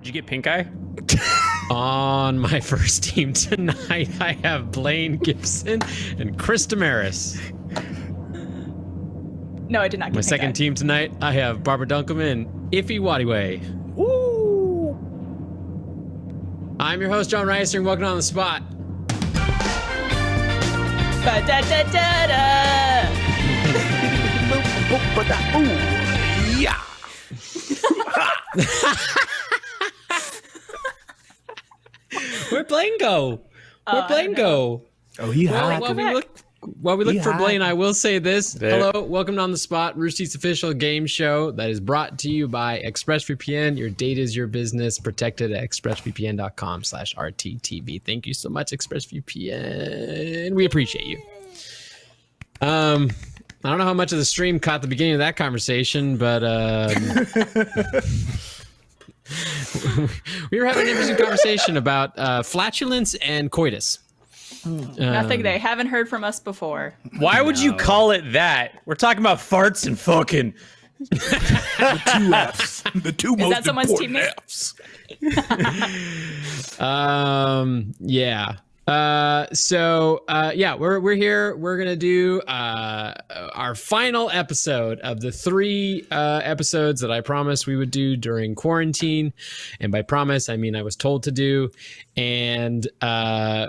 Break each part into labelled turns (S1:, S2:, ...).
S1: Did you get pink eye?
S2: On my first team tonight, I have Blaine Gibson and Chris Damaris.
S3: No, I did not get
S2: My
S3: pink
S2: second
S3: eye.
S2: team tonight, I have Barbara Dunkelman and Iffy Wadiway.
S4: Woo!
S2: I'm your host, John Reiser, and welcome to On the Spot.
S3: Ba-da-da-da-da.
S4: Yeah.
S2: Where'd Blaine go? Where'd Blaine go?
S4: Oh, he hot.
S2: While we look for
S4: Yeah.
S2: Blaine, I will say this.
S1: There.
S2: Hello, welcome to On the Spot, Rooster Teeth's official game show that is brought to you by ExpressVPN. Your data is your business. Protected at expressvpn.com/RTTV. Thank you so much, ExpressVPN. We appreciate you. I don't know how much of the stream caught the beginning of that conversation, but we were having an interesting conversation about flatulence and coitus.
S3: Nothing they haven't heard from us before.
S1: Why would you call it that? We're talking about farts and fucking.
S4: The two F's. The two most
S3: that someone's
S4: important
S3: teammate?
S4: F's.
S2: Yeah. We're here. We're gonna do our final episode of the 3 episodes that I promised we would do during quarantine, and by promise I mean I was told to do. And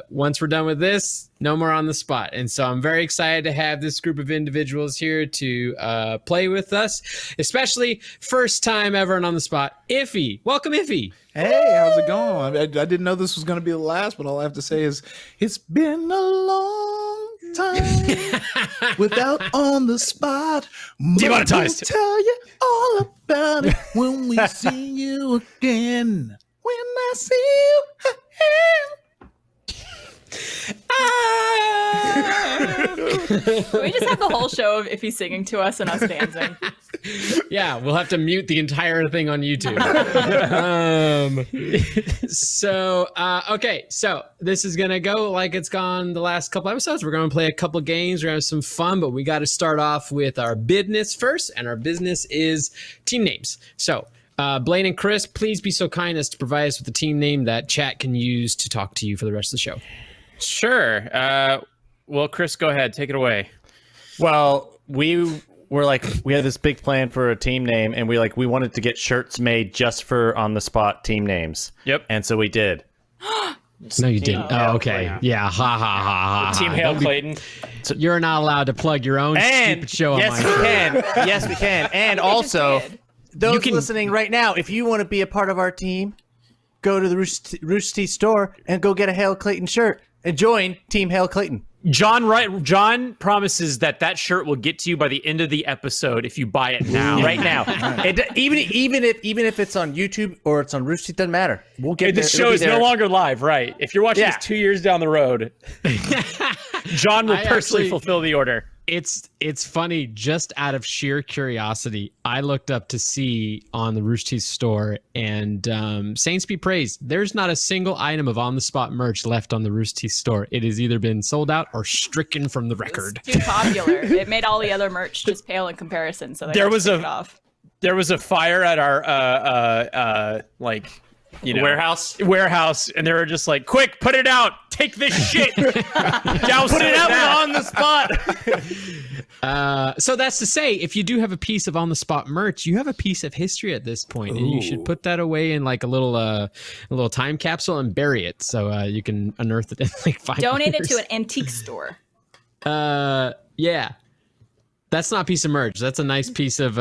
S2: once we're done with this, no more On the Spot. And so I'm very excited to have this group of individuals here to play with us, especially first time ever on the Spot. Iffy, welcome, Iffy.
S4: Hey, how's it going? I didn't know this was going to be the last, but all I have to say is it's been a long time without On the Spot.
S1: Demonetized.
S4: We'll tell you all about it when we see you again. When I see you again.
S3: Can we just have the whole show of Iffy singing to us and us dancing?
S2: Yeah, we'll have to mute the entire thing on YouTube. Okay, so this is gonna go like it's gone the last couple episodes. We're gonna play a couple games, we're gonna have some fun, but we got to start off with our business first, and our business is team names. So Blaine and Chris, please be so kind as to provide us with a team name that chat can use to talk to you for the rest of the show.
S1: Sure. Well, Chris, go ahead. Take it away.
S5: Well, we had this big plan for a team name, and we wanted to get shirts made just for On the Spot team names.
S1: Yep.
S5: And so we did.
S2: No, you didn't.
S1: Hail
S2: Oh, okay.
S1: Clayton.
S2: Yeah. Ha ha ha ha.
S1: Team Hail Clayton.
S2: You're not allowed to plug your own stupid show on
S5: yes,
S2: my
S5: we
S2: show.
S5: can. Yes, we can. And also,
S3: did.
S5: those
S2: can-
S5: listening right now, if you want to be a part of our team, go to the Rooster Teeth store and go get a Hail Clayton shirt and join Team Hail Clayton.
S1: John promises that shirt will get to you by the end of the episode if you buy it now.
S5: Right now. Even if it's on YouTube or it's on Rooster Teeth, doesn't matter. We'll get
S1: The
S5: there.
S1: show is no longer live, right? If you're watching
S5: Yeah.
S1: this 2 years down the road, John will
S2: I
S1: personally
S2: actually-
S1: fulfill the order.
S2: It's funny, just out of sheer curiosity, I looked up to see on the Rooster Teeth store, and Saints be praised, there's not a single item of On the Spot merch left on the Rooster Teeth store. It has either been sold out or stricken from the record.
S3: It's too popular. It made all the other merch just pale in comparison. So they
S1: There
S3: had to
S1: was
S3: take
S1: a-
S3: it off.
S1: There was a fire at our warehouse, and they were just like, "Quick, put it out! Take this shit! Douse
S5: Put it out
S1: now."
S5: On the Spot.
S2: So that's to say, if you do have a piece of On the Spot merch, you have a piece of history at this point, and you should put that away in like a little time capsule and bury it, so you can unearth it in like 5
S3: Donate it
S2: years.
S3: to an antique store.
S2: Yeah. That's not a piece of merch. That's a nice piece of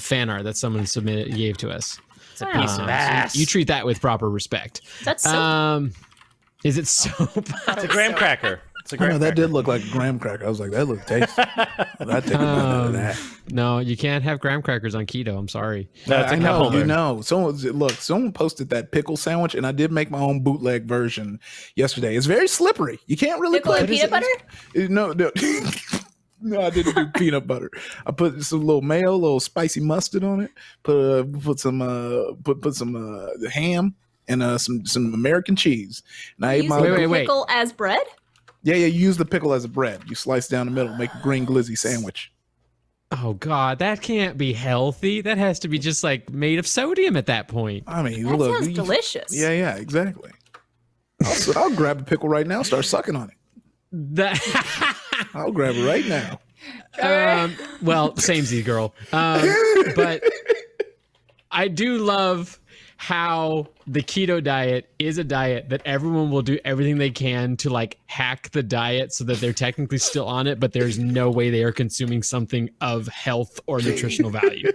S2: fan art that someone gave to us.
S1: It's a piece of ass.
S2: So you treat that with proper respect.
S3: That's so.
S2: Is it soap?
S5: It's a graham cracker. It's a
S4: I
S5: graham
S4: know, that
S5: cracker.
S4: did look like a graham cracker. I was like, that looked tasty. I'd take a bite out of that.
S2: No, you can't have graham crackers on keto. I'm sorry.
S5: That's a
S4: I know,
S5: couple.
S4: you know. Someone posted that pickle sandwich, and I did make my own bootleg version yesterday. It's very slippery. You can't really
S3: Pickle and
S4: put
S3: peanut butter?
S4: No. No, I didn't do peanut butter. I put some little mayo, little spicy mustard on it. Put some ham and some American cheese. And I ate
S3: Use
S4: my
S3: the
S2: Wait.
S3: pickle as bread?
S4: Yeah. You use the pickle as a bread. You slice down the middle, make a green glizzy sandwich.
S2: Oh God, that can't be healthy. That has to be just like made of sodium at that point.
S4: I mean,
S3: That
S4: look,
S3: sounds delicious.
S4: Yeah, exactly. I'll grab a pickle right now, start sucking on it.
S2: That.
S4: I'll grab it right now.
S2: Well, samesies, girl. But I do love how the keto diet is a diet that everyone will do everything they can to like hack the diet so that they're technically still on it, but there's no way they are consuming something of health or nutritional value.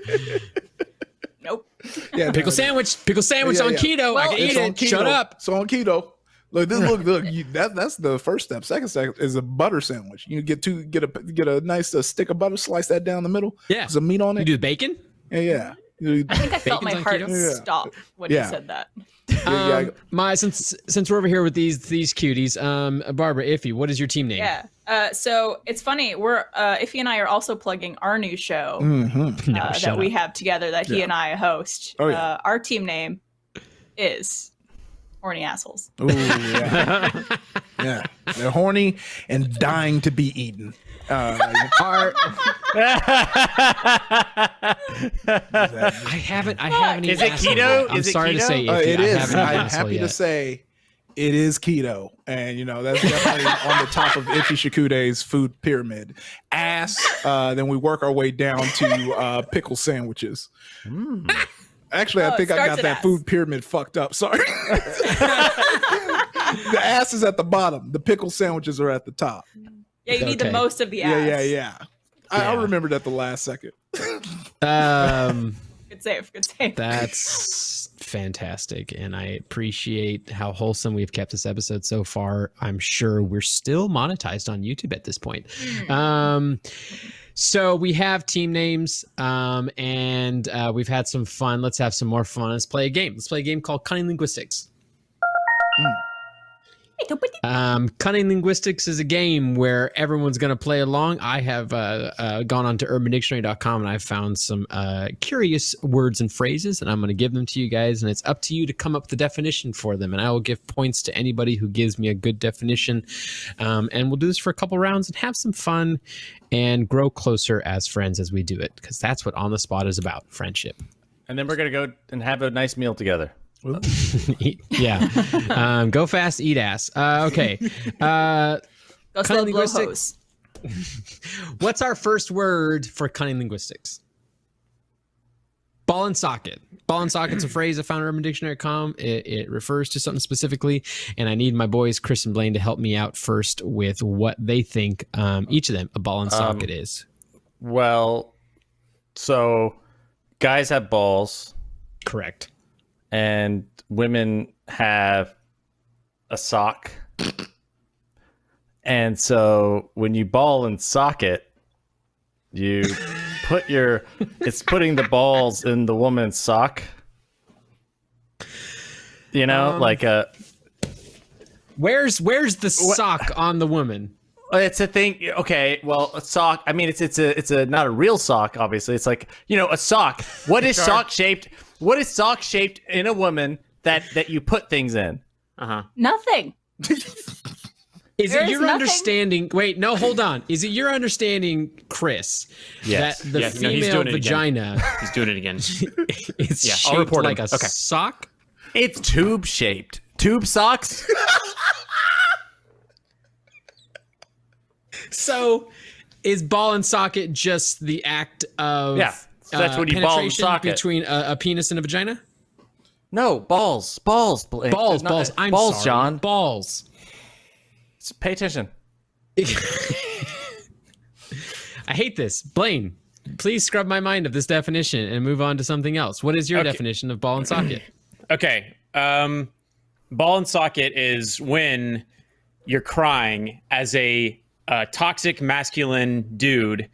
S3: Nope.
S4: Yeah,
S2: Pickle sandwich on keto. I
S3: Well,
S2: can eat
S4: It's on
S2: it.
S4: keto.
S2: Shut up.
S4: It's on keto. Look, that's the first step. Second step is a butter sandwich. You get a nice stick of butter, slice that down the middle.
S2: Yeah.
S4: Some meat on
S2: You
S4: it.
S2: do the bacon?
S4: Yeah.
S3: I think I felt
S2: Bacon's
S3: my
S2: on
S3: heart
S2: keto?
S3: stop when
S4: Yeah.
S3: you said that.
S2: Since we're over here with these cuties, Barbara, Iffy, what is your team name?
S3: Yeah. So it's funny. We're Iffy and I are also plugging our new show
S4: Mm-hmm.
S2: No, shut
S3: that we
S2: up.
S3: have together that he and I host.
S4: Oh, yeah.
S3: Our team name is Horny Assholes.
S4: Ooh, yeah. Yeah. They're horny and dying to be eaten.
S2: I haven't
S5: Is
S2: even
S5: it
S2: asked
S5: keto?
S2: him. I'm
S5: Is it
S2: sorry to
S5: keto?
S2: say, Iffy,
S4: It
S2: I
S4: is.
S2: haven't
S4: I'm
S2: asked
S4: happy
S2: yet.
S4: to say it is keto. And, that's definitely on the top of Iffy Shikude's food pyramid. Ass, then we work our way down to pickle sandwiches. Actually, I
S3: Oh,
S4: think
S3: it
S4: I
S3: starts
S4: got
S3: at
S4: that
S3: ass.
S4: food pyramid fucked up. Sorry. The ass is at the bottom. The pickle sandwiches are at the top.
S3: Yeah, you need the
S2: Okay.
S3: most of the ass.
S4: Yeah. I remembered at the last second.
S3: Good save. Good save.
S2: That's fantastic, and I appreciate how wholesome we've kept this episode so far. I'm sure we're still monetized on YouTube at this point. So we have team names, and we've had some fun. Let's have some more fun. Let's play a game. Let's play a game called Cunning Linguistics. Cunning Linguistics is a game where everyone's going to play along. I have gone on to urbandictionary.com and I've found some curious words and phrases, and I'm going to give them to you guys, and it's up to you to come up with the definition for them, and I will give points to anybody who gives me a good definition. And we'll do this for a couple rounds and have some fun and grow closer as friends as we do it, because that's what On the Spot is about, friendship.
S5: And then we're going to go and have a nice meal together.
S2: Yeah. Go fast, eat ass. Okay.
S3: Go slow,
S2: Cunning
S3: blow
S2: linguistics.
S3: hose.
S2: What's our first word for cunning linguistics? Ball and socket. Ball and socket's a phrase I found on urbandictionary.com. It refers to something specifically, and I need my boys, Chris and Blaine, to help me out first with what they think, each of them, a ball and socket is.
S5: Well, so guys have balls
S2: Correct.
S5: and women have a sock. And so when you ball and socket, you it's putting the balls in the woman's sock. Like a
S2: Where's the sock on the woman?
S5: it's a thing. Okay, well, a sock. I mean, it's a not a real sock. Obviously, it's like a sock. What is sock shaped? What is sock shaped in a woman that you put things in?
S3: Nothing.
S2: Is
S3: There
S2: it
S3: is
S2: your
S3: nothing-
S2: understanding? Wait, no, hold on. Is it your understanding, Chris,
S5: Yes.
S2: that the
S1: Yeah, no, he's
S2: female
S1: doing it again.
S2: He's
S1: He's doing it again.
S2: is
S1: Yeah, I'll
S2: shaped
S1: report him.
S2: like a
S1: Okay.
S2: sock?
S5: It's tube shaped. Tube socks.
S2: So, is ball and socket just the act of
S5: Yeah, that's when you ball and
S2: penetration
S5: socket.
S2: between a penis and a vagina?
S5: No, balls. Blake.
S2: Balls,
S5: Not-
S2: balls. I'm
S5: balls,
S2: sorry.
S5: John.
S2: Balls.
S5: Pay attention.
S2: I hate this. Blaine, please scrub my mind of this definition and move on to something else. What is your
S1: Okay.
S2: definition of ball and socket?
S1: Okay. Ball and socket is when you're crying as a toxic masculine dude.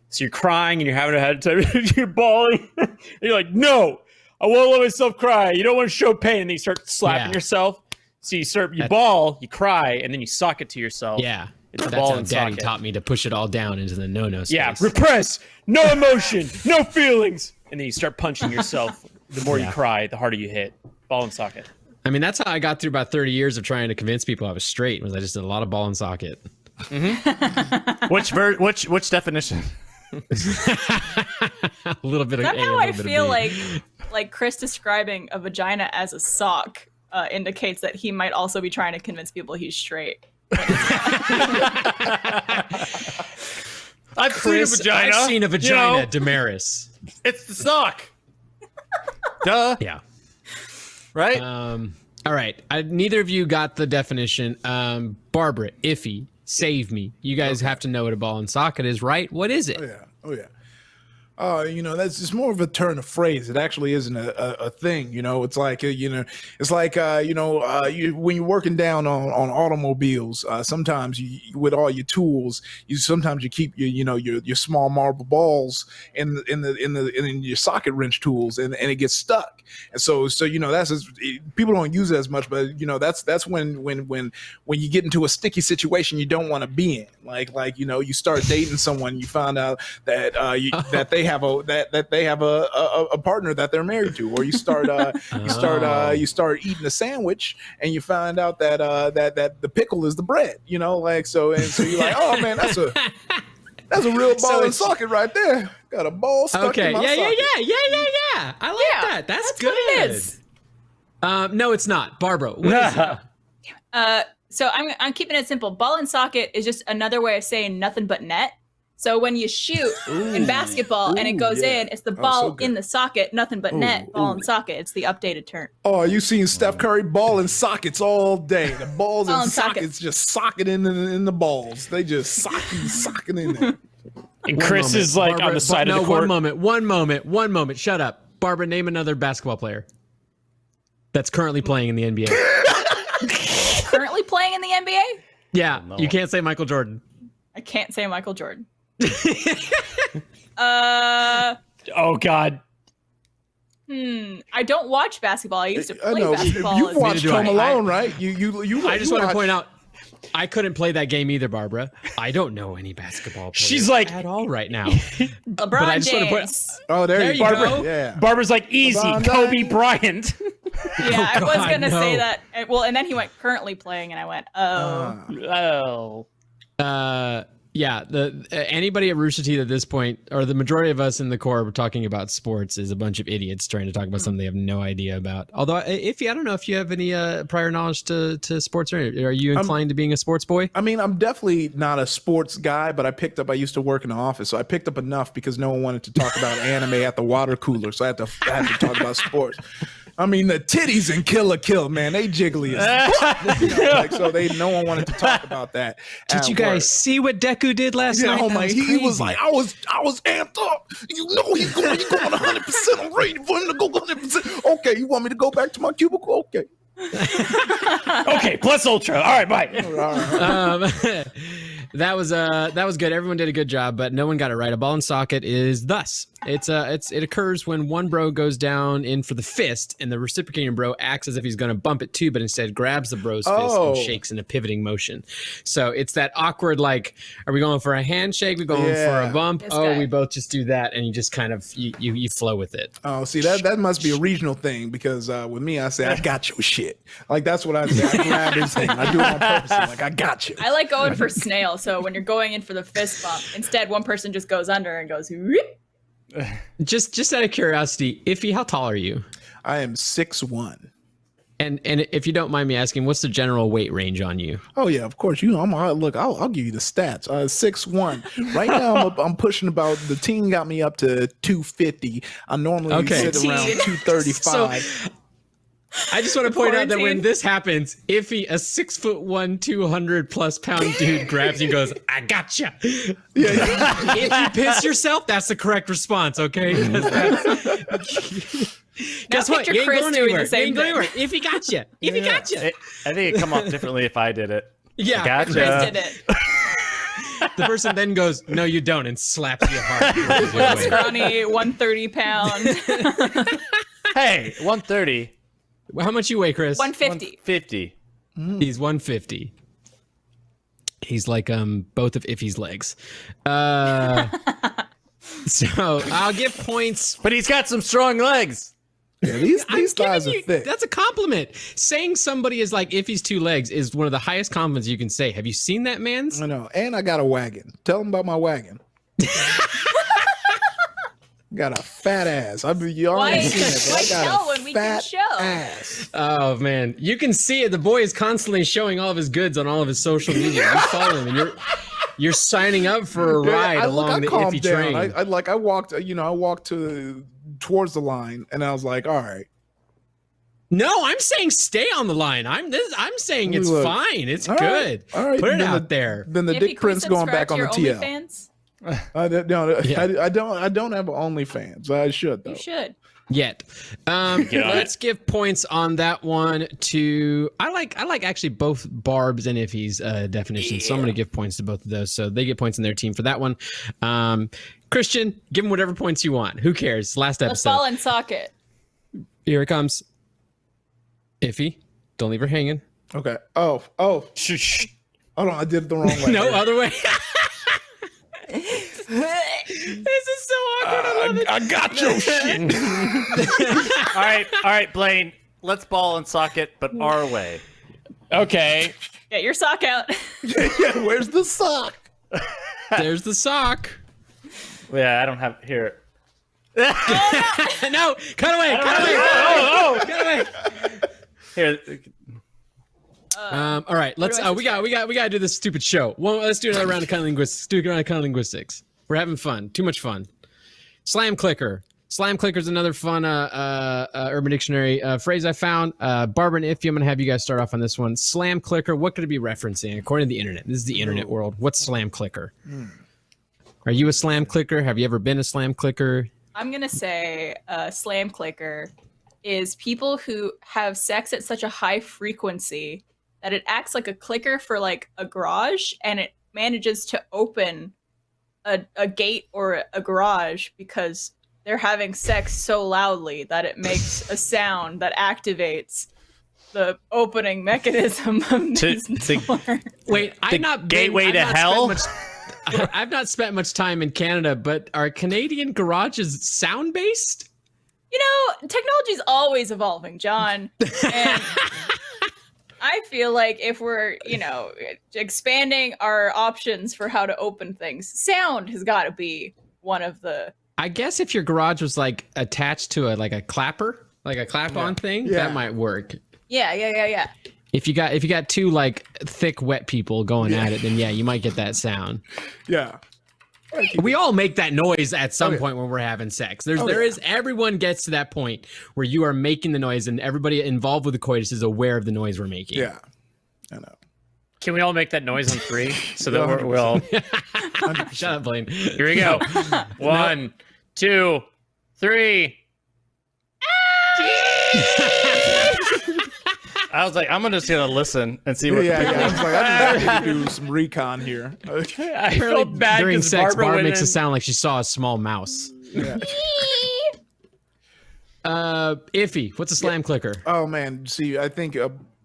S1: So you're crying and you're having a hard time. You're bawling. And you're like, no, I won't let myself cry. You don't want to show pain. And then you start slapping
S2: Yeah.
S1: yourself. So you bawl, you cry, and then you sock it to yourself.
S2: Yeah.
S1: It's
S2: That's
S1: ball
S2: how
S1: and
S2: Daddy
S1: socket.
S2: taught me to push it all down into the no-no space.
S1: Yeah, repress, no emotion, no feelings. And then you start punching yourself. The more you cry, the harder you hit. Ball and socket.
S2: I mean, that's how I got through about 30 years of trying to convince people I was straight, was I just did a lot of ball and socket.
S5: Which definition?
S2: A little bit of
S3: Somehow
S2: A, a
S3: I
S2: little bit of
S3: feel
S2: B.
S3: like Chris describing a vagina as a sock indicates that he might also be trying to convince people he's straight.
S5: I've
S2: Chris,
S5: seen a vagina.
S2: I've seen a vagina,
S5: You know,
S2: Damaris.
S5: it's the sock. Duh.
S2: Yeah.
S5: Right?
S2: All right. Neither of you got the definition. Barbara, Iffy, save me. You guys have to know what a ball and socket is, right? What is it?
S4: Oh yeah. That's just more of a turn of phrase. It actually isn't a thing. It's like, when you're working down on automobiles, sometimes you with all your tools, sometimes you keep your small marble balls in your socket wrench tools, and it gets stuck. And so that's people don't use it as much, but that's when you get into a sticky situation you don't want to be in. Like you start dating someone, you find out that that they have a partner that they're married to, or you start eating a sandwich and you find out that that the pickle is the bread, so you're like, oh man, that's a real ball and socket right there. Got a ball stuck in my socket.
S2: Yeah. I like that. That's good.
S3: What it is.
S2: No, it's not. Barbara, what is it?
S3: So I'm keeping it simple. Ball and socket is just another way of saying nothing but net. So when you shoot in basketball and it goes in, it's the ball in the socket, nothing but net, ball and socket. It's the updated term.
S4: Oh, you seen Steph Curry ball and sockets all day. The balls and sockets just socket in the balls. They just socket in there.
S1: And Chris is like
S2: Barbara,
S1: on the side of the court.
S2: One moment. Shut up. Barbara, name another basketball player that's currently playing in the NBA.
S3: Currently playing in the NBA?
S2: Yeah, you can't say Michael Jordan.
S3: I can't say Michael Jordan.
S1: Oh God.
S3: I don't watch basketball. I used to play basketball.
S4: You've watched Home Alone, right?
S2: I just want to point out, I couldn't play that game either, Barbara. I don't know any basketball players
S1: She's like
S2: at all right now.
S3: LeBron James.
S4: There you
S1: Barbara,
S4: go. Yeah.
S1: Barbara's like easy.
S4: LeBron
S1: Kobe
S4: James.
S1: Bryant.
S3: Yeah, I was
S2: God,
S3: gonna
S2: no.
S3: say that. Well, and then he went currently playing, and I went, oh.
S2: Yeah, anybody at Rooster Teeth at this point, or the majority of us in the core talking about sports, is a bunch of idiots trying to talk about something they have no idea about. Although, I don't know if you have any prior knowledge to sports, or are you inclined to being a sports boy?
S4: I mean, I'm definitely not a sports guy, but I used to work in the office, so I picked up enough because no one wanted to talk about anime at the water cooler, so I had to talk about sports. I mean, the titties in Kill la Kill, man, they jiggly as fuck. So no one wanted to talk about that.
S2: Did you guys see what Deku did last night?
S4: Oh
S2: That
S4: my,
S2: was
S4: he was
S2: crazy.
S4: like, I was amped up. He's going 100%. I'm ready for him to go 100%. Okay, you want me to go back to my cubicle? Okay.
S1: Okay, plus ultra. All right, bye.
S2: That was good. Everyone did a good job, but no one got it right. A ball and socket is thus. It occurs when one bro goes down in for the fist, and the reciprocating bro acts as if he's going to bump it too, but instead grabs the bro's fist and shakes in a pivoting motion. So it's that awkward, like, are we going for a handshake? We going for a bump? We both just do that, and you just kind of you flow with it.
S4: Oh, see, that must be a regional thing, because with me, I say, I got your shit. Like, that's what I say. I grab his hand. I do it on purpose. I'm like, I got you.
S3: I like going for snail. So when you're going in for the fist bump, instead one person just goes under and goes, whoop.
S2: Just out of curiosity, Iffy, how tall are you?
S4: I am 6'1".
S2: And if you don't mind me asking, what's the general weight range on you?
S4: Oh yeah, of course. I'll give you the stats. 6'1". Right now, I'm pushing about. The team got me up to 250. I normally sit around 235.
S2: So, I just want to point out that when this happens, Iffy, a 6'1", 200+ dude, grabs you and goes, "I gotcha." Yeah. If you piss yourself, that's the correct response. Okay. Guess what? You ain't
S3: Chris
S2: going
S3: doing
S2: anywhere.
S3: the same
S2: You ain't going anywhere. Iffy gotcha. Iffy gotcha.
S5: I think it'd come off differently if I did it.
S2: Yeah.
S5: Gotcha.
S3: Chris did it.
S2: The person then goes, "No, you don't," and slaps you hard.
S3: Scrawny, 130 pound.
S5: Hey, 130.
S2: How much you weigh, Chris?
S3: 150.
S5: 150.
S2: He's 150. He's like both of Iffy's legs. So I'll give points.
S5: But he's got some strong legs.
S4: Yeah, these guys are thick.
S2: That's a compliment. Saying somebody is like Iffy's two legs is one of the highest compliments you can say. Have you seen that man's?
S4: I know, and I got a wagon. Tell them about my wagon. Got a fat ass. I mean, you
S3: Why,
S4: already seen it.
S3: why
S4: I got
S3: tell
S4: a
S3: when we can
S4: fat
S3: show?
S4: ass.
S2: Oh man, you can see it. The boy is constantly showing all of his goods on all of his social media. You follow him, and you're signing up for a ride along the iffy train.
S4: I walked, I walked towards the line, and I was like, all right.
S2: No, I'm saying stay on the line. I'm saying it's
S4: Look,
S2: fine. It's
S4: all
S2: good.
S4: Right, all right.
S2: Put it
S4: then
S2: out there.
S4: Then the
S3: Iffy,
S4: Dick
S3: can we
S4: Prince going
S3: subscribe
S4: back on the
S3: to your
S4: TL.
S3: OnlyFans?
S4: I don't have OnlyFans. I should though.
S3: You should.
S2: Yet. Let's give points on that one to I like actually both Barb's and Iffy's definitions. So I'm gonna give points to both of those. So they get points in their team for that one. Christian, give them whatever points you want. Who cares? Last
S3: Let's
S2: episode.
S3: ball and socket.
S2: Here it comes. Iffy, don't leave her hanging.
S4: Okay. Oh.
S1: Shh.
S4: Hold on, I did it the wrong way.
S2: No, other way. This is so awkward. I love it.
S4: I got your shit.
S5: All right, Blaine. Let's ball and socket, but our way.
S1: Okay.
S3: Get your sock out.
S4: Yeah, where's the sock?
S2: There's the sock.
S5: Yeah, I don't have here.
S2: No, cut away. Cut away.
S5: Here.
S2: All right, let's. We got to do this stupid show. Well, let's do another round of kind of linguistics. Do another kind of linguistics. We're having fun. Too much fun. Slam clicker. Slam clicker is another fun Urban Dictionary phrase I found. Barbara and Iffy, I'm gonna have you guys start off on this one. Slam clicker. What could it be referencing according to the internet? This is the internet world. What's slam clicker? Are you a slam clicker? Have you ever been a slam clicker?
S3: I'm gonna say slam clicker is people who have sex at such a high frequency that it acts like a clicker for like a garage, and it manages to open a gate or a garage because they're having sex so loudly that it makes a sound that activates the opening mechanism of this door.
S2: Wait, I've not
S5: gateway to hell?
S2: I've not spent much time in Canada, but are Canadian garages sound based?
S3: You know, technology's always evolving, John. And I feel like if we're, expanding our options for how to open things, sound has got to be one of the.
S2: I guess if your garage was like attached to a clapper, like a clap-on thing, that might work.
S3: Yeah.
S2: If you got two like thick wet people going at it, then you might get that sound.
S4: Yeah.
S2: We all make that noise at some point when we're having sex. Everyone gets to that point where you are making the noise, and everybody involved with the coitus is aware of the noise we're making.
S4: Yeah. I know.
S1: Can we all make that noise on 3 so that we're all?
S2: Shut up, Blaine.
S1: Here we go. 1, 2, 3.
S5: I was like, I'm just gonna listen and see what.
S4: I was like, I just have to do some recon here.
S1: I felt bad
S2: During
S1: because
S2: sex,
S1: Barbara
S2: Barb
S1: went
S2: makes
S1: in.
S2: it sound like she saw a small mouse.
S4: Yeah.
S2: Iffy, what's a slam clicker?
S4: Oh man, see, I think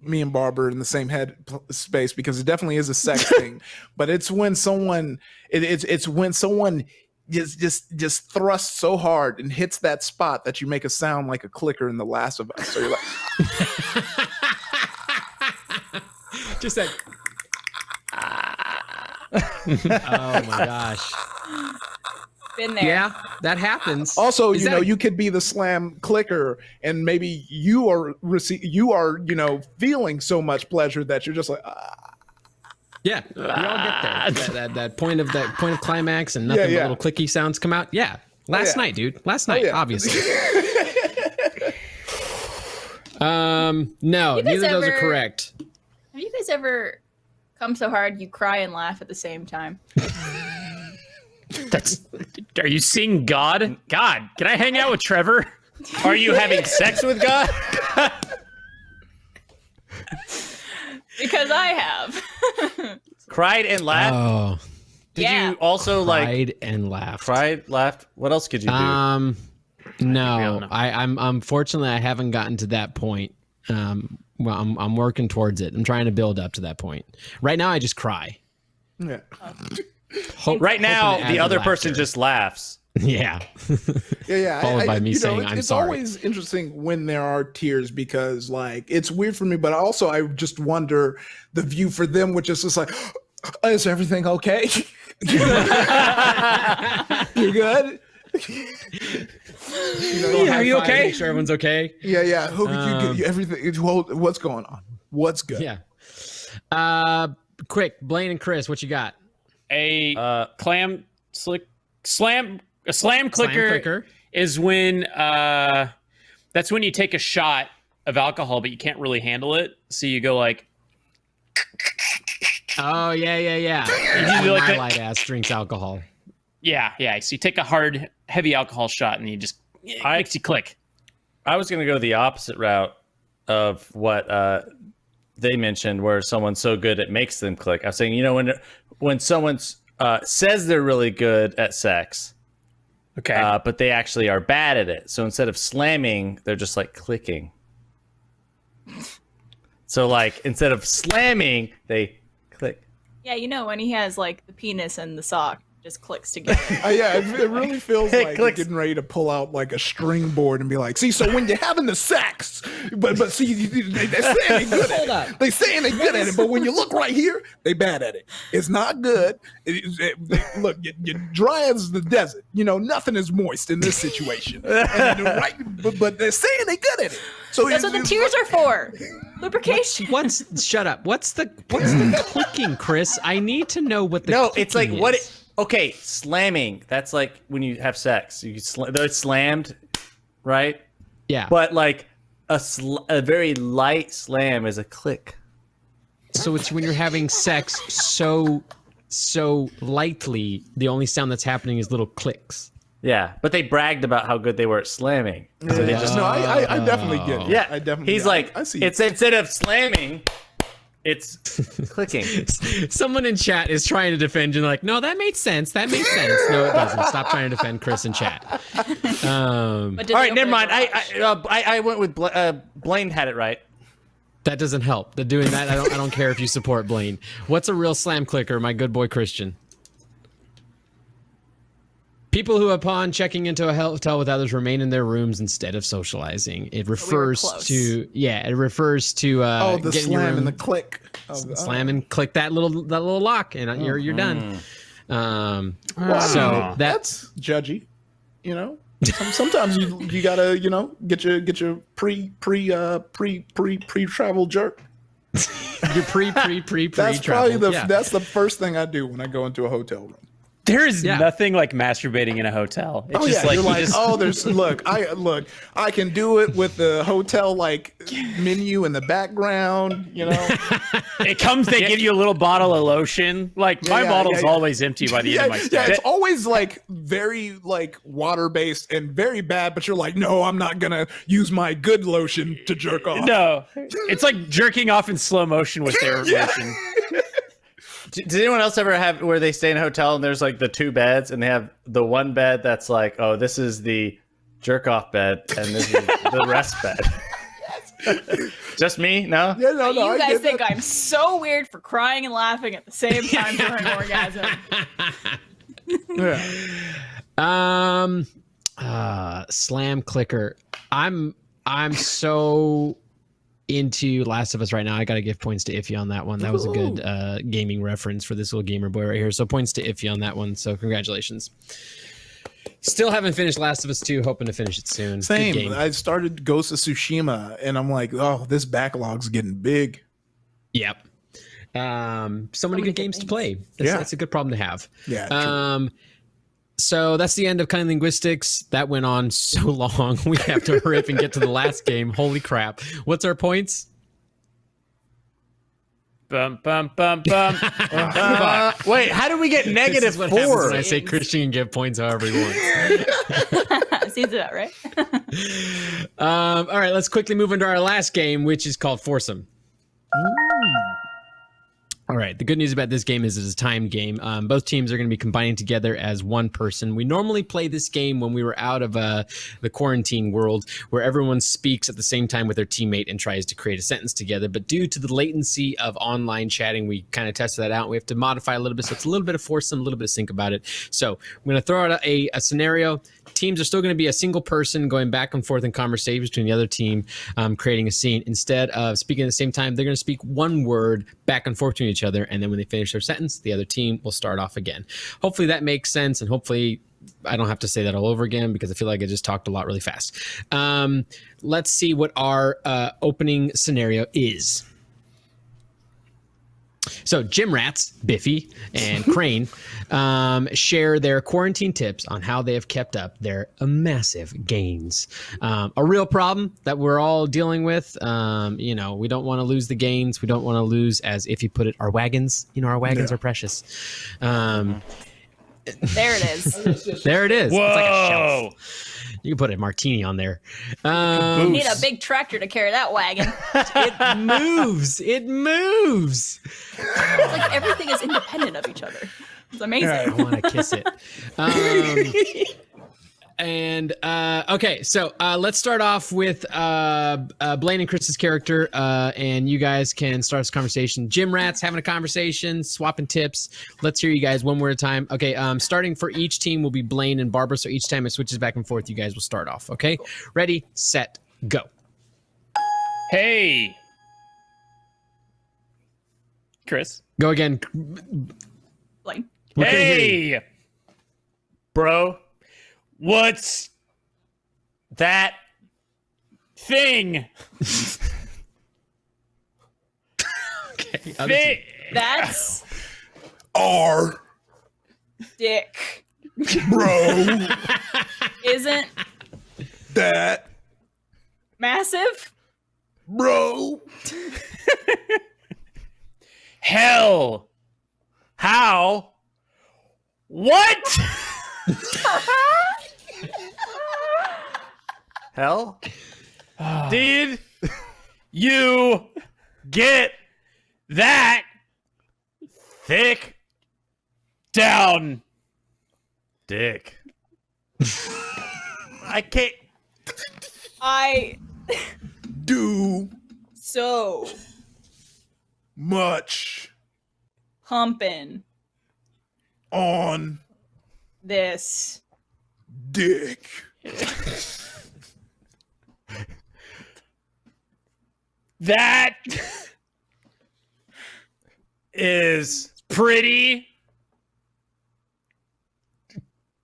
S4: me and Barbara are in the same head space because it definitely is a sex thing, but it's when someone it's when someone just thrusts so hard and hits that spot that you make a sound like a clicker in The Last of Us. So you're like,
S2: Just that. Oh my gosh.
S3: Been there.
S2: Yeah, that happens.
S4: also,
S2: Is that
S4: you could be the slam clicker, and maybe you are feeling so much pleasure that you're just like,
S2: Yeah, we all get there. That point of climax, and nothing but little clicky sounds come out. Yeah, last night, dude. Last night, obviously. No, neither of those are correct.
S3: Have you guys ever come so hard you cry and laugh at the same time?
S1: Are you seeing God? God, can I hang out with Trevor?
S5: Are you having sex with God?
S3: Because I have.
S5: Cried and laughed.
S2: Oh,
S5: Did you also
S2: cried and laughed.
S5: cried, laughed? What else could you do?
S2: No, I'm unfortunately I haven't gotten to that point. Well, I'm working towards it. I'm trying to build up to that point. Right now, I just cry.
S4: yeah.
S5: Right now,
S2: hoping to add
S5: the
S2: the
S5: other person
S2: laughter.
S5: just laughs.
S2: Yeah.
S4: Yeah.
S2: Followed by me saying, "I'm
S4: it's
S2: sorry."
S4: always interesting when there are tears because, like, it's weird for me, but also I just wonder the view for them, which is just like, is everything okay? You're good?
S2: Are you okay? Make sure everyone's okay.
S4: Yeah. Who you everything? What's going on? What's good?
S2: Yeah. Quick, Blaine and Chris, what you got?
S1: A slam clicker is when that's when you take a shot of alcohol, but you can't really handle it, so you go like.
S2: Oh yeah.
S1: You do like
S2: my light ass drinks alcohol.
S1: Yeah. So you take a hard, heavy alcohol shot, and you just makes you click.
S5: I was going to go the opposite route of what they mentioned, where someone's so good it makes them click. I was saying, when someone says they're really good at sex,
S1: okay,
S5: but they actually are bad at it. So instead of slamming, they're just like clicking. So like instead of slamming, they click.
S3: Yeah, when he has like the penis and the sock just clicks together.
S4: Yeah, it really feels like you're getting ready to pull out like a string board and be like, see, so when you're having the sex, but see, they're saying they're good at it. They saying they're good at it, but when you look right here, they bad at it. It's not good. Look, you're dry as the desert. Nothing is moist in this situation. But they're saying they're good at it. So
S3: that's what the tears are for. Lubrication.
S2: Shut up. What's the clicking, Chris? I need to know what the
S5: it's like
S2: is.
S5: what it. Okay, slamming. That's like when you have sex. They're slammed, right?
S2: Yeah.
S5: But like a very light slam is a click.
S2: So it's when you're having sex so lightly, the only sound that's happening is little clicks.
S5: Yeah, but they bragged about how good they were at slamming. So they just
S4: no, I definitely get it.
S5: Yeah,
S4: I definitely.
S5: He's like,
S4: I see.
S5: It's instead of slamming, it's clicking.
S2: Someone in chat is trying to defend you. Like, no, that made sense. No, it doesn't. Stop trying to defend Chris in chat.
S5: All right, never mind. I went with Blaine had it right.
S2: That doesn't help. They're doing that. I don't care if you support Blaine. What's a real slam clicker, my good boy Christian? People who, upon checking into a hotel with others, remain in their rooms instead of socializing. It refers to
S4: the slam and the click.
S2: Slam and click that little lock, and you're done. So
S4: that's judgy, Sometimes you gotta get your pre travel jerk.
S2: Your pre
S4: That's probably that's the first thing I do when I go into a hotel room.
S1: There is nothing like masturbating in a hotel. It's I can do it with the hotel menu in the background, They give you a little bottle of lotion. Like my bottle's always empty by the end of my stay.
S4: Yeah, it's always very water-based and very bad, but you're like, no, I'm not gonna use my good lotion to jerk off.
S1: No. It's like jerking off in slow motion with their lotion.
S5: Did anyone else ever have where they stay in a hotel and there's the two beds and they have the one bed that's like, oh, this is the jerk off bed and this is the rest bed? Just me? No?
S4: Yeah, no.
S3: You guys think I'm so weird for crying and laughing at the same time during orgasm.
S2: Slam clicker. I'm so into Last of Us right now. I gotta give points to Iffy on that one. That was a good gaming reference for this little gamer boy right here. So points to Iffy on that one. So congratulations. Still haven't finished Last of Us 2. Hoping to finish it soon.
S4: Same. I started Ghost of Tsushima and I'm like, oh, this backlog's getting big.
S2: Yep. So many good games to play. That's a good problem to have.
S4: Yeah.
S2: So that's the end of Kind of Linguistics. That went on so long. We have to hurry up and get to the last game. Holy crap. What's our points?
S1: Bum.
S5: Wait, how do we get negative
S2: what
S5: 4?
S2: When I say Christian can give points however he wants.
S3: Seems about right.
S2: All right, let's quickly move into our last game, which is called Foursome. All right. The good news about this game is it's a timed game. Both teams are going to be combining together as one person. We normally play this game when we were out of the quarantine world, where everyone speaks at the same time with their teammate and tries to create a sentence together. But due to the latency of online chatting, we kind of tested that out. We have to modify a little bit. So it's a little bit of Foursome, a little bit of Think About It. So I'm going to throw out a scenario. teams are still going to be a single person going back and forth in conversation between the other team, creating a scene. Instead of speaking at the same time, they're going to speak one word back and forth between each other, and then when they finish their sentence, the other team will start off again. Hopefully that makes sense, and hopefully I don't have to say that all over again because I feel like I just talked a lot really fast. Let's see what our opening scenario is. So gym rats, Biffy and Crane, share their quarantine tips on how they have kept up their massive gains. A real problem that we're all dealing with. We don't want to lose the gains. We don't want to lose, as if you put it, our wagons. Our wagons are precious.
S3: There it is.
S2: There it is.
S1: Whoa.
S2: It's like a shelf. You can put a martini on there.
S3: You need a big tractor to carry that wagon.
S2: It moves. It moves.
S3: It's like everything is independent of each other. It's amazing.
S2: I want to kiss it. Okay, so let's start off with Blaine and Chris's character, and you guys can start this conversation. Gym rats having a conversation, swapping tips. Let's hear you guys one word at a time. Okay, starting for each team will be Blaine and Barbara, so each time it switches back and forth, you guys will start off, okay? Cool. Ready, set, go.
S1: Hey. Chris.
S2: Go again.
S3: Blaine.
S1: Hey.
S5: Bro.
S1: What's that thing?
S2: Okay.
S3: That's
S4: R.
S3: dick.
S4: Bro.
S3: Isn't
S4: That.
S3: massive.
S4: Bro.
S1: Hell.
S5: How?
S1: What?
S5: Hell?
S1: Did you get that
S5: Thick
S1: down?
S5: dick. I can't.
S3: I
S4: Do
S3: so
S4: much
S3: pumping
S4: on
S3: this.
S4: dick.
S1: That
S5: Is
S1: pretty,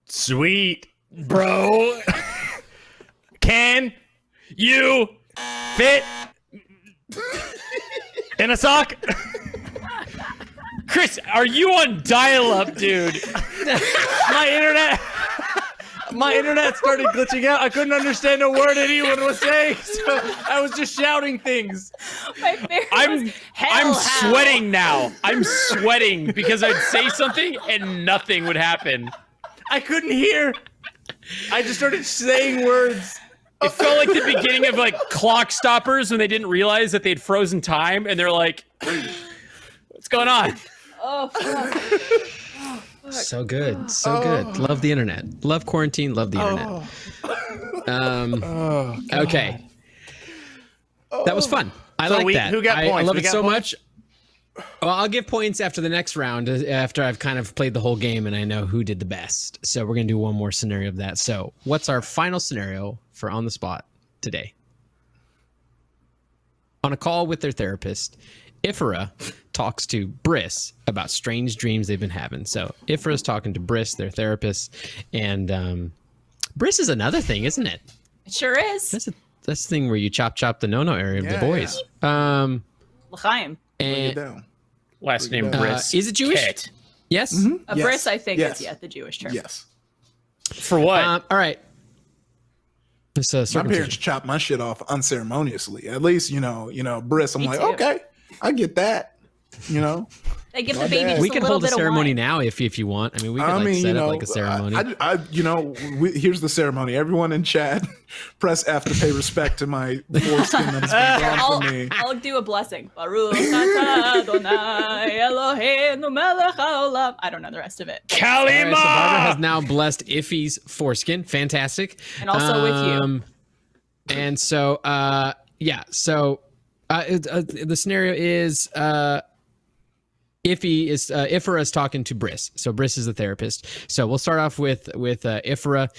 S5: sweet.
S1: bro.
S5: Can
S1: You
S5: fit in a sock?
S1: Chris, are you on dial-up, dude?
S5: My internet started glitching out. I couldn't understand a word anyone was saying, so I was just shouting things.
S3: My favorite
S1: I'm
S3: was hell how.
S1: sweating now. I'm sweating because I'd say something and nothing would happen.
S5: I couldn't hear. I just started saying words.
S1: It felt like the beginning of like Clock Stoppers when they didn't realize that they'd frozen time and they're like, what's going on?
S3: Oh, fuck.
S2: So good. So good. Love the internet. Love quarantine. Love the internet. Okay. That was fun. I like that.
S5: Who got
S2: I
S5: points?
S2: love
S5: We
S2: it
S5: got
S2: so
S5: points?
S2: much. Well, I'll give points after the next round, after I've kind of played the whole game and I know who did the best. So we're going to do one more scenario of that. So what's our final scenario for On the Spot today? On a call with their therapist, Ifra talks to Briss about strange dreams they've been having. So Ifra's talking to Briss, their therapist, and Briss is another thing, isn't it?
S3: It sure is.
S2: That's the thing where you chop the no-no area of the boys.
S3: L'chaim.
S2: And
S4: Down.
S1: Last name Briss.
S2: is it Jewish?
S1: Ket.
S2: Yes.
S3: A
S4: Yes.
S3: bris, I think,
S4: Yes.
S3: is the Jewish term.
S4: Yes.
S1: For what?
S2: All right. It's
S4: My
S2: circumcision.
S4: parents chopped my shit off unceremoniously. At least, Briss. I'm
S3: Me
S4: like,
S3: too.
S4: okay, I get that.
S3: They give
S4: My
S3: the baby
S4: dad.
S3: just
S2: We
S3: a
S2: can
S3: little
S2: hold a
S3: bit of
S2: ceremony
S3: wine.
S2: now if you want. I mean, we could set up like a ceremony.
S4: Here's the ceremony. Everyone in chat, press F to pay respect to my foreskin that's been gone from me.
S3: I'll do a blessing. Baruch atah Adonai Eloheinu melech haolam. I don't know the rest of it.
S2: All right, so Barbara
S1: Kalima!
S2: has now blessed Iffy's foreskin. Fantastic.
S3: And also with you.
S2: And so, the scenario is Ifra is talking to Briss. So Briss is the therapist. So we'll start off with Ifra.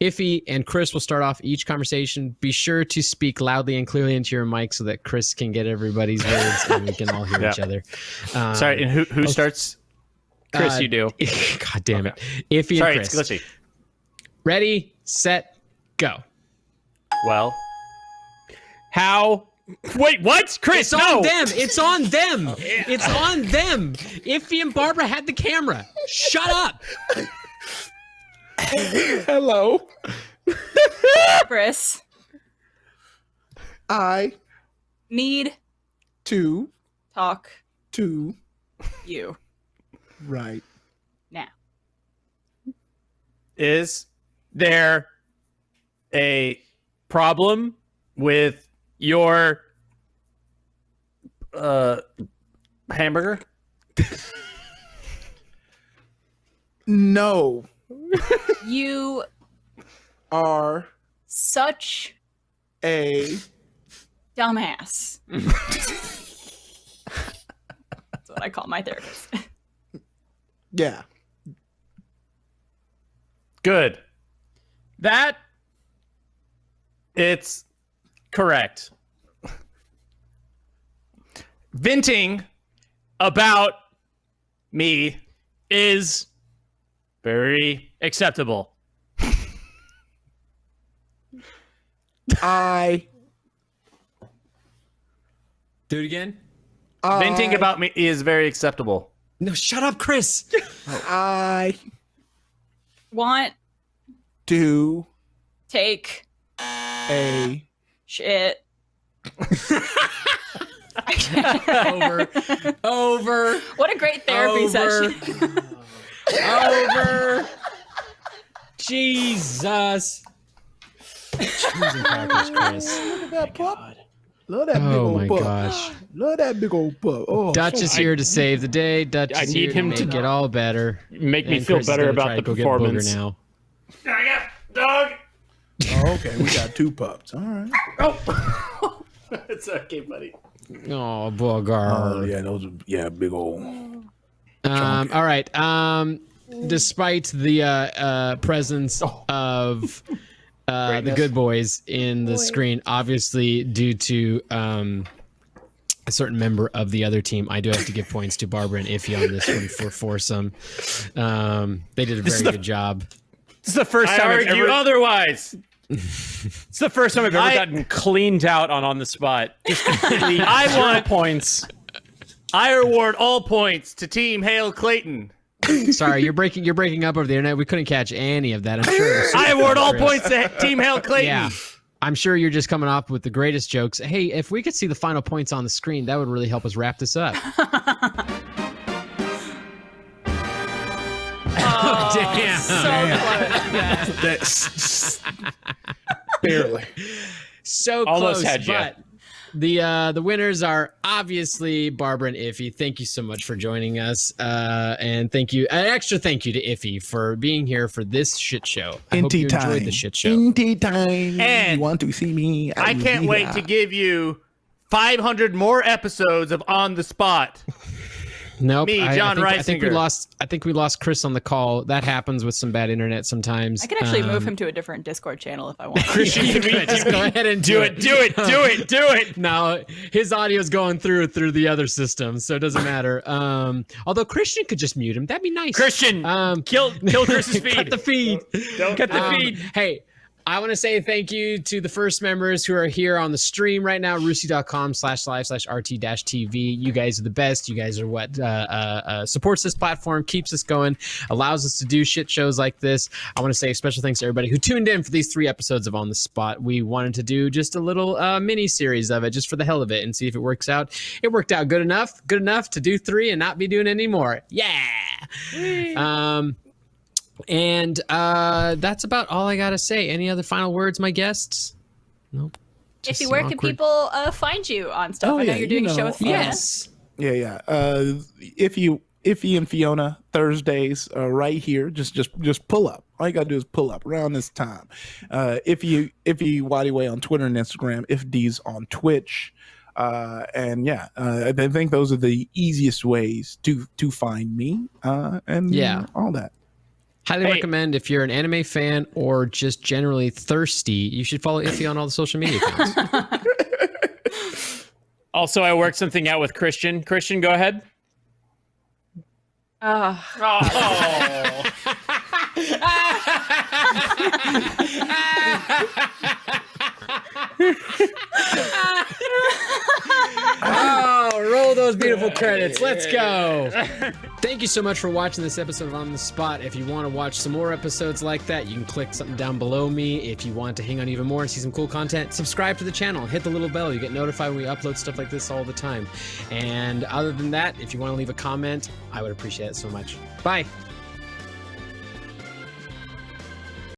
S2: Iffy and Chris will start off each conversation. Be sure to speak loudly and clearly into your mic so that Chris can get everybody's words and we can all hear each other.
S5: Sorry, and who starts?
S1: Chris, you do.
S2: God damn it. Iffy
S5: Sorry,
S2: and Chris.
S5: it's glitchy.
S2: Ready, set, go.
S5: Well,
S1: How? Wait, what? Chris,
S2: It's
S1: no.
S2: on them. It's on them. It's on them. Iffy and Barbara had the camera. Shut up.
S4: Hello.
S3: Briss,
S4: I
S3: need
S4: to
S3: talk you
S4: right.
S3: now.
S5: is
S1: There
S5: a
S1: problem
S5: with
S1: your
S5: hamburger?
S4: No.
S3: You
S4: Are
S3: such
S4: a
S3: dumbass. That's what I call my therapist.
S4: yeah.
S5: Good.
S1: that
S5: It's
S1: correct
S5: venting
S1: about
S5: me
S1: is
S5: very
S1: acceptable.
S4: I
S2: Do it again.
S5: venting about me is very acceptable.
S2: No, shut up, Chris.
S4: I
S3: Want
S4: do
S3: take
S4: a
S3: shit.
S2: Over.
S3: What a great therapy session.
S2: Over. Jesus. Cheese and crackers, Chris.
S4: Look at that pup. Love that big
S2: Oh
S4: old
S2: my
S4: pup.
S2: gosh.
S4: Love that big old pup. Oh,
S2: Dutch is here to save the day. Dutch
S1: I
S2: is
S1: need
S2: here
S1: him
S2: to
S1: to
S2: make it all better.
S1: Make me
S2: And
S1: feel
S2: Chris is
S1: better
S2: gonna
S1: about
S2: try
S1: the
S2: to go get Booger
S1: performance.
S2: now.
S5: Dog.
S4: Oh, okay, we got two pups. All right.
S5: It's okay, buddy.
S2: Oh, Booger.
S4: yeah, those are big old.
S2: All right. Despite the presence of the good boys in the screen, obviously due to a certain member of the other team, I do have to give points to Barbara and Iffy on this one for Foursome. They did a very good job.
S1: This is the first time I've
S5: argue
S1: ever.
S5: otherwise.
S1: It's the first time I've ever gotten cleaned out on the spot. Just completely.
S5: I want
S1: points.
S5: I award all points to Team Hale Clayton.
S2: Sorry, you're breaking up over the internet. We couldn't catch any of that. I'm sure.
S5: I award all points to Team Hale Clayton.
S2: Yeah. I'm sure you're just coming up with the greatest jokes. Hey, if we could see the final points on the screen, that would really help us wrap this up.
S3: Oh,
S2: damn.
S3: So close.
S4: That's barely.
S2: So
S1: Almost
S2: close,
S1: had ya.
S2: but the winners are obviously Barbara and Iffy. Thank you so much for joining us, and thank you, an extra thank you to Iffy for being here for this shit show. I hope you enjoyed the shit show.
S4: Inty time.
S5: And
S4: you want to see me?
S5: I can't wait to give you 500 more episodes of On the Spot.
S2: Nope.
S5: Me, John
S2: I think we
S5: Reisinger.
S2: lost. I think we lost Chris on the call. That happens with some bad internet sometimes.
S3: I can actually move him to a different Discord channel if I want.
S1: Christian,
S2: You could just go ahead and do it.
S1: do it.
S2: No, his audio's going through the other system, so it doesn't matter. Although Christian could just mute him. That'd be nice.
S1: Christian, kill Chris's feed.
S2: Cut the feed.
S1: Cut the feed.
S2: Hey, I want to say thank you to the first members who are here on the stream right now, roosy.com/live/RT-TV. You guys are the best. You guys are what supports this platform, keeps us going, allows us to do shit shows like this. I want to say a special thanks to everybody who tuned in for these 3 episodes of On the Spot. We wanted to do just a little mini series of it just for the hell of it and see if it works out. It worked out good enough to do 3 and not be doing any more. Yeah. And that's about all I gotta say. Any other final words, my guests? Nope. Just
S3: Iffy, where
S2: some
S3: can
S2: awkward-
S3: people find you on stuff?
S4: Oh,
S3: I know
S4: yeah,
S3: you're doing
S4: you
S3: a show
S4: know,
S3: with Fiona.
S2: Yes.
S4: Yeah. Iffy and Fiona Thursdays right here. Just pull up. All you gotta do is pull up around this time. Iffy Waddy Way on Twitter and Instagram. If D's on Twitch. And yeah, I think those are the easiest ways to find me. And all that.
S2: Highly recommend if you're an anime fan or just generally thirsty, you should follow Iffy on all the social media accounts.
S1: Also, I worked something out with Christian. Christian, go ahead.
S2: Oh, roll those beautiful credits. Let's go. Thank you so much for watching this episode of On the Spot. If you want to watch some more episodes like that, you can click something down below me. If you want to hang on even more and see some cool content, subscribe to the channel. Hit the little bell. You get notified when we upload stuff like this all the time. And other than that, if you want to leave a comment, I would appreciate it so much. Bye.